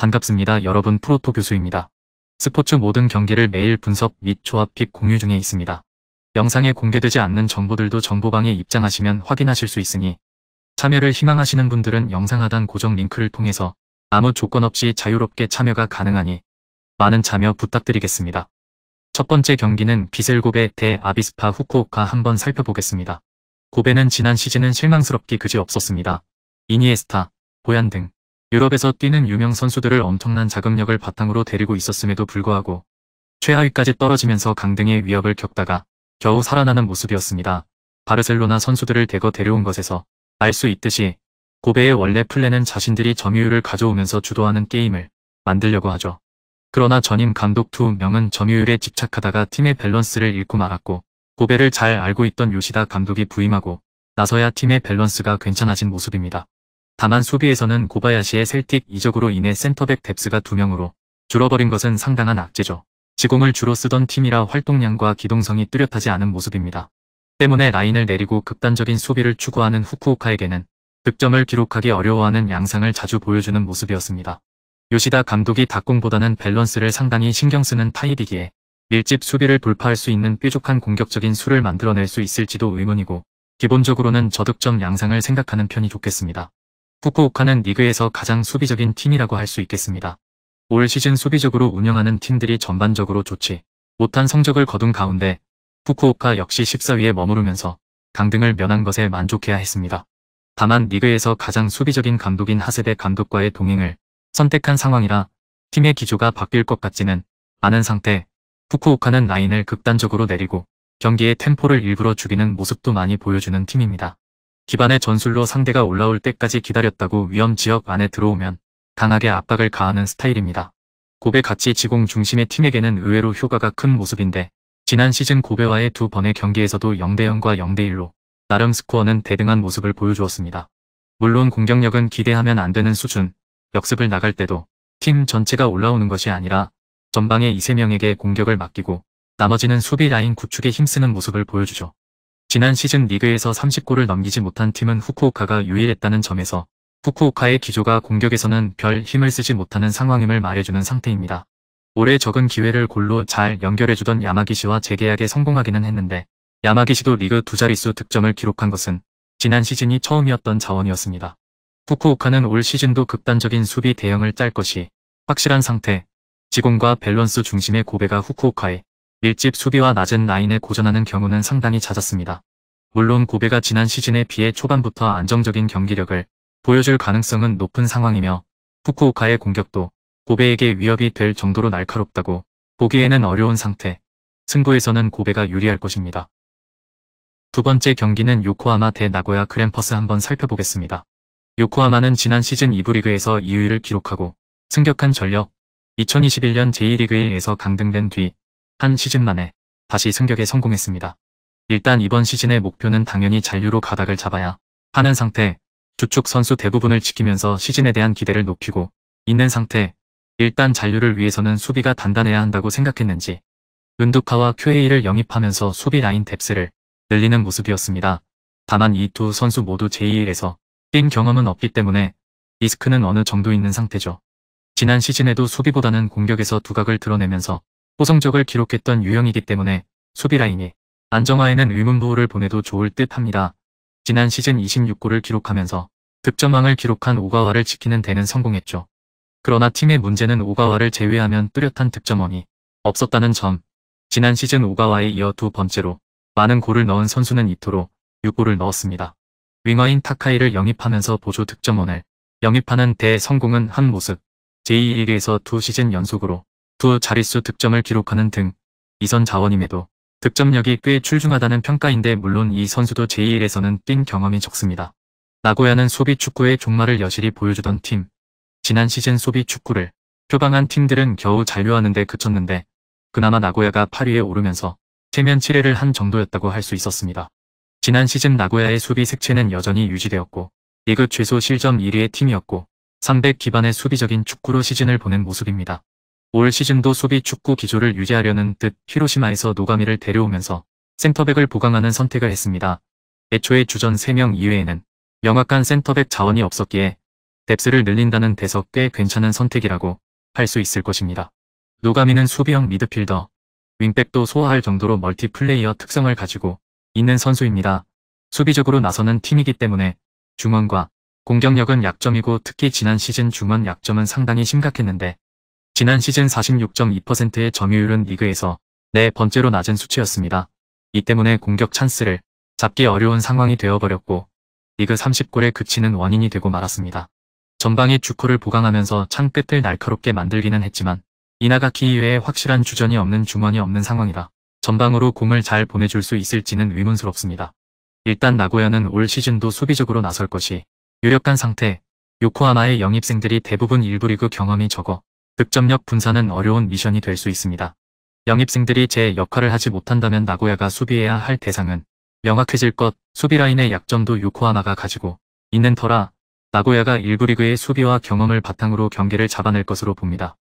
반갑습니다. 여러분, 프로토 교수입니다. 스포츠 모든 경기를 매일 분석 및 조합 픽 공유 중에 있습니다. 영상에 공개되지 않는 정보들도 정보방에 입장하시면 확인하실 수 있으니 참여를 희망하시는 분들은 영상 하단 고정 링크를 통해서 아무 조건 없이 자유롭게 참여가 가능하니 많은 참여 부탁드리겠습니다. 첫 번째 경기는 비셀 고베 대 아비스파 후쿠오카 한번 살펴보겠습니다. 고베는 지난 시즌은 실망스럽기 그지없었습니다. 이니에스타, 보얀 등 유럽에서 뛰는 유명 선수들을 엄청난 자금력을 바탕으로 데리고 있었음에도 불구하고 최하위까지 떨어지면서 강등의 위협을 겪다가 겨우 살아나는 모습이었습니다. 바르셀로나 선수들을 대거 데려온 것에서 알 수 있듯이 고베의 원래 플랜은 자신들이 점유율을 가져오면서 주도하는 게임을 만들려고 하죠. 그러나 전임 감독 2명은 점유율에 집착하다가 팀의 밸런스를 잃고 말았고, 고베를 잘 알고 있던 요시다 감독이 부임하고 나서야 팀의 밸런스가 괜찮아진 모습입니다. 다만 수비에서는 고바야시의 셀틱 이적으로 인해 센터백 뎁스가 2명으로 줄어버린 것은 상당한 악재죠. 지공을 주로 쓰던 팀이라 활동량과 기동성이 뚜렷하지 않은 모습입니다. 때문에 라인을 내리고 극단적인 수비를 추구하는 후쿠오카에게는 득점을 기록하기 어려워하는 양상을 자주 보여주는 모습이었습니다. 요시다 감독이 닭공보다는 밸런스를 상당히 신경쓰는 타입이기에 밀집 수비를 돌파할 수 있는 뾰족한 공격적인 수를 만들어낼 수 있을지도 의문이고, 기본적으로는 저득점 양상을 생각하는 편이 좋겠습니다. 후쿠오카는 리그에서 가장 수비적인 팀이라고 할 수 있겠습니다. 올 시즌 수비적으로 운영하는 팀들이 전반적으로 좋지 못한 성적을 거둔 가운데 후쿠오카 역시 14위에 머무르면서 강등을 면한 것에 만족해야 했습니다. 다만 리그에서 가장 수비적인 감독인 하세베 감독과의 동행을 선택한 상황이라 팀의 기조가 바뀔 것 같지는 않은 상태. 후쿠오카는 라인을 극단적으로 내리고 경기의 템포를 일부러 죽이는 모습도 많이 보여주는 팀입니다. 기반의 전술로 상대가 올라올 때까지 기다렸다고 위험 지역 안에 들어오면 강하게 압박을 가하는 스타일입니다. 고베 같이 지공 중심의 팀에게는 의외로 효과가 큰 모습인데, 지난 시즌 고베와의 두 번의 경기에서도 0대0과 0대1로 나름 스코어는 대등한 모습을 보여주었습니다. 물론 공격력은 기대하면 안 되는 수준, 역습을 나갈 때도 팀 전체가 올라오는 것이 아니라 전방의 2~3명에게 공격을 맡기고 나머지는 수비 라인 구축에 힘쓰는 모습을 보여주죠. 지난 시즌 리그에서 30골을 넘기지 못한 팀은 후쿠오카가 유일했다는 점에서 후쿠오카의 기조가 공격에서는 별 힘을 쓰지 못하는 상황임을 말해주는 상태입니다. 올해 적은 기회를 골로 잘 연결해주던 야마기시와 재계약에 성공하기는 했는데, 야마기시도 리그 두 자릿수 득점을 기록한 것은 지난 시즌이 처음이었던 자원이었습니다. 후쿠오카는 올 시즌도 극단적인 수비 대형을 짤 것이 확실한 상태, 지공과 밸런스 중심의 고베가 후쿠오카의 밀집 수비와 낮은 라인에 고전하는 경우는 상당히 잦았습니다. 물론 고베가 지난 시즌에 비해 초반부터 안정적인 경기력을 보여줄 가능성은 높은 상황이며, 후쿠오카의 공격도 고베에게 위협이 될 정도로 날카롭다고 보기에는 어려운 상태. 승부에서는 고베가 유리할 것입니다. 두 번째 경기는 요코하마 대 나고야 그랜퍼스 한번 살펴보겠습니다. 요코하마는 지난 시즌 2부 리그에서 2위를 기록하고 승격한 전력, 2021년 제2리그 1에서 강등된 뒤 한 시즌 만에 다시 승격에 성공했습니다. 일단 이번 시즌의 목표는 당연히 잔류로 가닥을 잡아야 하는 상태, 주축 선수 대부분을 지키면서 시즌에 대한 기대를 높이고 있는 상태. 일단 잔류를 위해서는 수비가 단단해야 한다고 생각했는지 은두카와 큐에이를 영입하면서 수비 라인 뎁스를 늘리는 모습이었습니다. 다만 이 두 선수 모두 제2일에서 뛴 경험은 없기 때문에 리스크는 어느 정도 있는 상태죠. 지난 시즌에도 수비보다는 공격에서 두각을 드러내면서 호성적을 기록했던 유형이기 때문에 수비 라인이 안정화에는 의문부호를 보내도 좋을 듯 합니다. 지난 시즌 26골을 기록하면서 득점왕을 기록한 오가와를 지키는 데는 성공했죠. 그러나 팀의 문제는 오가와를 제외하면 뚜렷한 득점원이 없었다는 점. 지난 시즌 오가와에 이어 두 번째로 많은 골을 넣은 선수는 이토로 6골을 넣었습니다. 윙어인 타카이를 영입하면서 보조 득점원을 영입하는 데 성공은 한 모습. 제2리그에서 두 시즌 연속으로 두 자릿수 득점을 기록하는 등 이선 자원임에도 득점력이 꽤 출중하다는 평가인데, 물론 이 선수도 제1에서는 뛴 경험이 적습니다. 나고야는 소비 축구의 종말을 여실히 보여주던 팀. 지난 시즌 소비 축구를 표방한 팀들은 겨우 잔류하는 데 그쳤는데, 그나마 나고야가 8위에 오르면서 체면 7회를 한 정도였다고 할 수 있었습니다. 지난 시즌 나고야의 수비 색채는 여전히 유지되었고 리그 최소 실점 1위의 팀이었고 300 기반의 수비적인 축구로 시즌을 보낸 모습입니다. 올 시즌도 수비 축구 기조를 유지하려는 듯 히로시마에서 노가미를 데려오면서 센터백을 보강하는 선택을 했습니다. 애초에 주전 3명 이외에는 명확한 센터백 자원이 없었기에 뎁스를 늘린다는 데서 꽤 괜찮은 선택이라고 할 수 있을 것입니다. 노가미는 수비형 미드필더, 윙백도 소화할 정도로 멀티플레이어 특성을 가지고 있는 선수입니다. 수비적으로 나서는 팀이기 때문에 중원과 공격력은 약점이고 특히 지난 시즌 중원 약점은 상당히 심각했는데 지난 시즌 46.2%의 점유율은 리그에서 4번째로 낮은 수치였습니다. 이 때문에 공격 찬스를 잡기 어려운 상황이 되어버렸고 리그 30골에 그치는 원인이 되고 말았습니다. 전방의 주코를 보강하면서 창 끝을 날카롭게 만들기는 했지만 이나가키 이외에 확실한 주전이 없는 중원이 없는 상황이라 전방으로 공을 잘 보내줄 수 있을지는 의문스럽습니다. 일단 나고야는 올 시즌도 수비적으로 나설 것이 유력한 상태, 요코하마의 영입생들이 대부분 일부 리그 경험이 적어 득점력 분산은 어려운 미션이 될 수 있습니다. 영입생들이 제 역할을 하지 못한다면 나고야가 수비해야 할 대상은 명확해질 것, 수비 라인의 약점도 요코하마가 가지고 있는 터라 나고야가 일부 리그의 수비와 경험을 바탕으로 경기를 잡아낼 것으로 봅니다.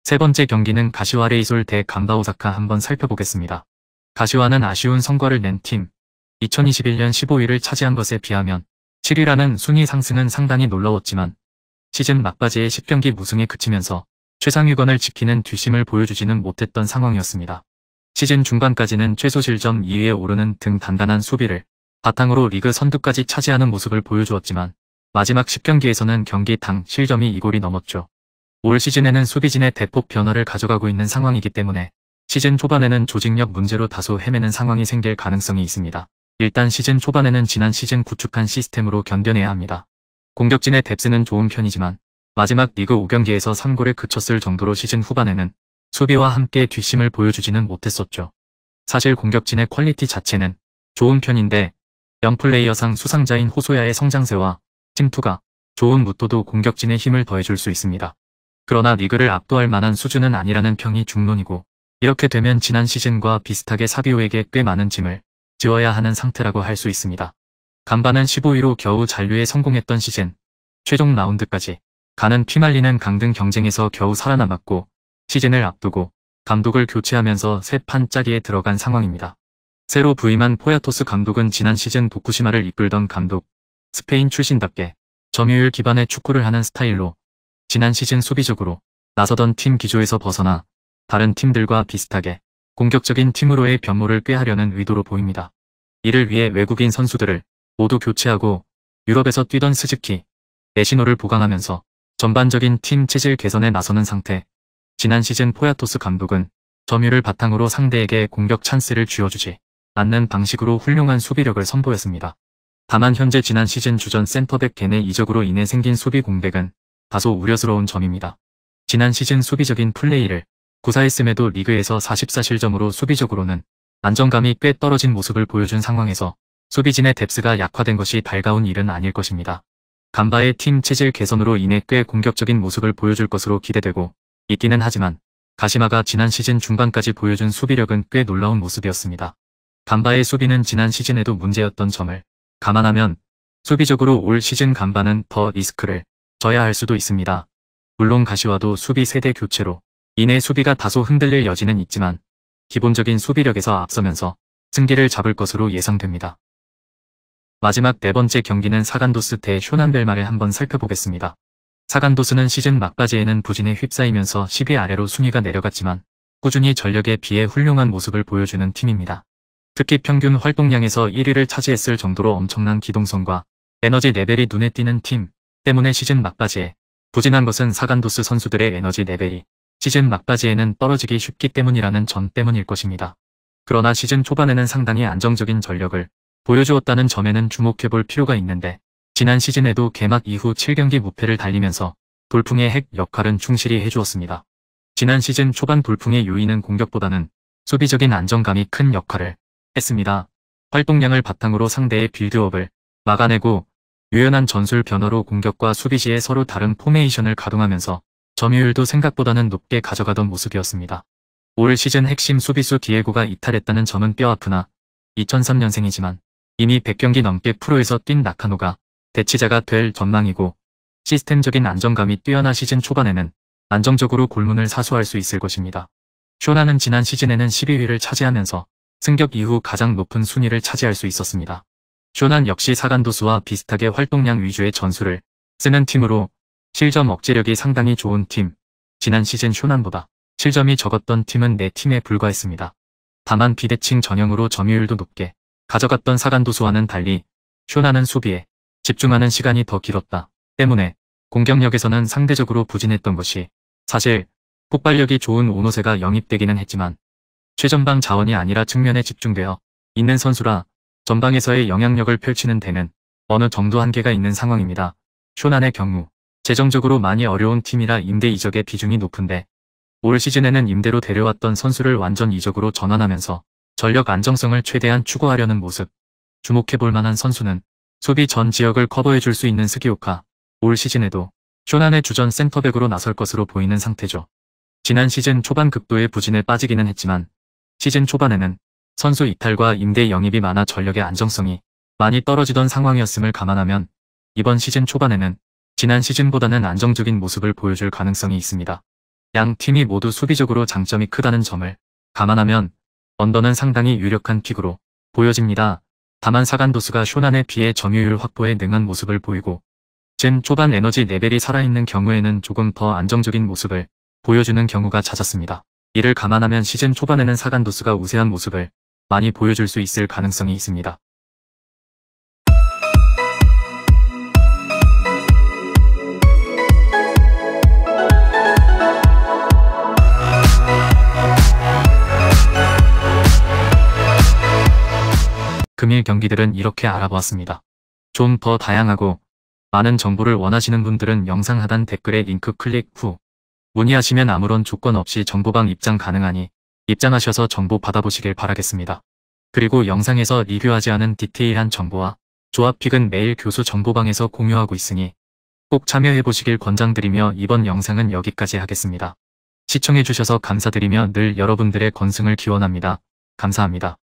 세 번째 경기는 가시와 레이솔 대 간바 오사카 한번 살펴보겠습니다. 가시와는 아쉬운 성과를 낸 팀, 2021년 15위를 차지한 것에 비하면 7위라는 순위 상승은 상당히 놀라웠지만 시즌 막바지에 10경기 무승에 그치면서 최상위권을 지키는 뒷심을 보여주지는 못했던 상황이었습니다. 시즌 중반까지는 최소 실점 2위에 오르는 등 단단한 수비를 바탕으로 리그 선두까지 차지하는 모습을 보여주었지만 마지막 10경기에서는 경기당 실점이 2골이 넘었죠. 올 시즌에는 수비진의 대폭 변화를 가져가고 있는 상황이기 때문에 시즌 초반에는 조직력 문제로 다소 헤매는 상황이 생길 가능성이 있습니다. 일단 시즌 초반에는 지난 시즌 구축한 시스템으로 견뎌내야 합니다. 공격진의 뎁스는 좋은 편이지만 마지막 리그 5경기에서 3골에 그쳤을 정도로 시즌 후반에는 수비와 함께 뒷심을 보여주지는 못했었죠. 사실 공격진의 퀄리티 자체는 좋은 편인데 영플레이어상 수상자인 호소야의 성장세와 침투가 좋은 무토도 공격진의 힘을 더해줄 수 있습니다. 그러나 리그를 압도할 만한 수준은 아니라는 평이 중론이고 이렇게 되면 지난 시즌과 비슷하게 사비오에게 꽤 많은 짐을 지어야 하는 상태라고 할 수 있습니다. 간바는 15위로 겨우 잔류에 성공했던 시즌 최종 라운드까지 가는 피말리는 강등 경쟁에서 겨우 살아남았고 시즌을 앞두고 감독을 교체하면서 새 판짜기에 들어간 상황입니다. 새로 부임한 포야토스 감독은 지난 시즌 도쿠시마를 이끌던 감독, 스페인 출신답게 점유율 기반의 축구를 하는 스타일로 지난 시즌 수비적으로 나서던 팀 기조에서 벗어나 다른 팀들과 비슷하게 공격적인 팀으로의 변모를 꾀하려는 의도로 보입니다. 이를 위해 외국인 선수들을 모두 교체하고 유럽에서 뛰던 스즈키, 내시노를 보강하면서 전반적인 팀 체질 개선에 나서는 상태. 지난 시즌 포야토스 감독은 점유를 바탕으로 상대에게 공격 찬스를 쥐어주지 않는 방식으로 훌륭한 수비력을 선보였습니다. 다만 현재 지난 시즌 주전 센터백 겐의 이적으로 인해 생긴 수비 공백은 다소 우려스러운 점입니다. 지난 시즌 수비적인 플레이를 구사했음에도 리그에서 44실점으로 수비적으로는 안정감이 꽤 떨어진 모습을 보여준 상황에서 수비진의 뎁스가 약화된 것이 달가운 일은 아닐 것입니다. 간바의 팀 체질 개선으로 인해 꽤 공격적인 모습을 보여줄 것으로 기대되고 있기는 하지만 가시마가 지난 시즌 중반까지 보여준 수비력은 꽤 놀라운 모습이었습니다. 간바의 수비는 지난 시즌에도 문제였던 점을 감안하면 수비적으로 올 시즌 간바는 더 리스크를 져야 할 수도 있습니다. 물론 가시와도 수비 세대 교체로 인해 수비가 다소 흔들릴 여지는 있지만 기본적인 수비력에서 앞서면서 승기를 잡을 것으로 예상됩니다. 마지막 네 번째 경기는 사간도스 대 쇼난벨마를 한번 살펴보겠습니다. 사간도스는 시즌 막바지에는 부진에 휩싸이면서 10위 아래로 순위가 내려갔지만 꾸준히 전력에 비해 훌륭한 모습을 보여주는 팀입니다. 특히 평균 활동량에서 1위를 차지했을 정도로 엄청난 기동성과 에너지 레벨이 눈에 띄는 팀 때문에 시즌 막바지에 부진한 것은 사간도스 선수들의 에너지 레벨이 시즌 막바지에는 떨어지기 쉽기 때문이라는 점 때문일 것입니다. 그러나 시즌 초반에는 상당히 안정적인 전력을 보여주었다는 점에는 주목해볼 필요가 있는데 지난 시즌에도 개막 이후 7경기 무패를 달리면서 돌풍의 핵 역할은 충실히 해주었습니다. 지난 시즌 초반 돌풍의 요인은 공격보다는 수비적인 안정감이 큰 역할을 했습니다. 활동량을 바탕으로 상대의 빌드업을 막아내고 유연한 전술 변화로 공격과 수비 시에 서로 다른 포메이션을 가동하면서 점유율도 생각보다는 높게 가져가던 모습이었습니다. 올 시즌 핵심 수비수 디에고가 이탈했다는 점은 뼈아프나 2003년생이지만 이미 100경기 넘게 프로에서 뛴 나카노가 대치자가 될 전망이고 시스템적인 안정감이 뛰어나 시즌 초반에는 안정적으로 골문을 사수할 수 있을 것입니다. 쇼나는 지난 시즌에는 12위를 차지하면서 승격 이후 가장 높은 순위를 차지할 수 있었습니다. 쇼난 역시 사간도수와 비슷하게 활동량 위주의 전술을 쓰는 팀으로 실점 억제력이 상당히 좋은 팀, 지난 시즌 쇼난보다 실점이 적었던 팀은 4팀에 불과했습니다. 다만 비대칭 전형으로 점유율도 높게 가져갔던 사간도수와는 달리 쇼난은 수비에 집중하는 시간이 더 길었다 때문에 공격력에서는 상대적으로 부진했던 것이 사실 폭발력이 좋은 오노세가 영입되기는 했지만 최전방 자원이 아니라 측면에 집중되어 있는 선수라 전방에서의 영향력을 펼치는 데는 어느 정도 한계가 있는 상황입니다. 쇼난의 경우 재정적으로 많이 어려운 팀이라 임대 이적의 비중이 높은데 올 시즌에는 임대로 데려왔던 선수를 완전 이적으로 전환하면서 전력 안정성을 최대한 추구하려는 모습. 주목해볼 만한 선수는 수비 전 지역을 커버해줄 수 있는 스기오카. 올 시즌에도 쇼난의 주전 센터백으로 나설 것으로 보이는 상태죠. 지난 시즌 초반 극도의 부진에 빠지기는 했지만 시즌 초반에는 선수 이탈과 임대 영입이 많아 전력의 안정성이 많이 떨어지던 상황이었음을 감안하면 이번 시즌 초반에는 지난 시즌보다는 안정적인 모습을 보여줄 가능성이 있습니다. 양 팀이 모두 수비적으로 장점이 크다는 점을 감안하면 언더는 상당히 유력한 픽으로 보여집니다. 다만 사간도스가 쇼난에 비해 점유율 확보에 능한 모습을 보이고 젠 초반 에너지 레벨이 살아있는 경우에는 조금 더 안정적인 모습을 보여주는 경우가 잦았습니다. 이를 감안하면 시즌 초반에는 사간도스가 우세한 모습을 많이 보여줄 수 있을 가능성이 있습니다. 금일 경기들은 이렇게 알아보았습니다. 좀 더 다양하고 많은 정보를 원하시는 분들은 영상 하단 댓글에 링크 클릭 후 문의하시면 아무런 조건 없이 정보방 입장 가능하니 입장하셔서 정보 받아보시길 바라겠습니다. 그리고 영상에서 리뷰하지 않은 디테일한 정보와 조합픽은 매일 교수 정보방에서 공유하고 있으니 꼭 참여해보시길 권장드리며 이번 영상은 여기까지 하겠습니다. 시청해주셔서 감사드리며 늘 여러분들의 건승을 기원합니다. 감사합니다.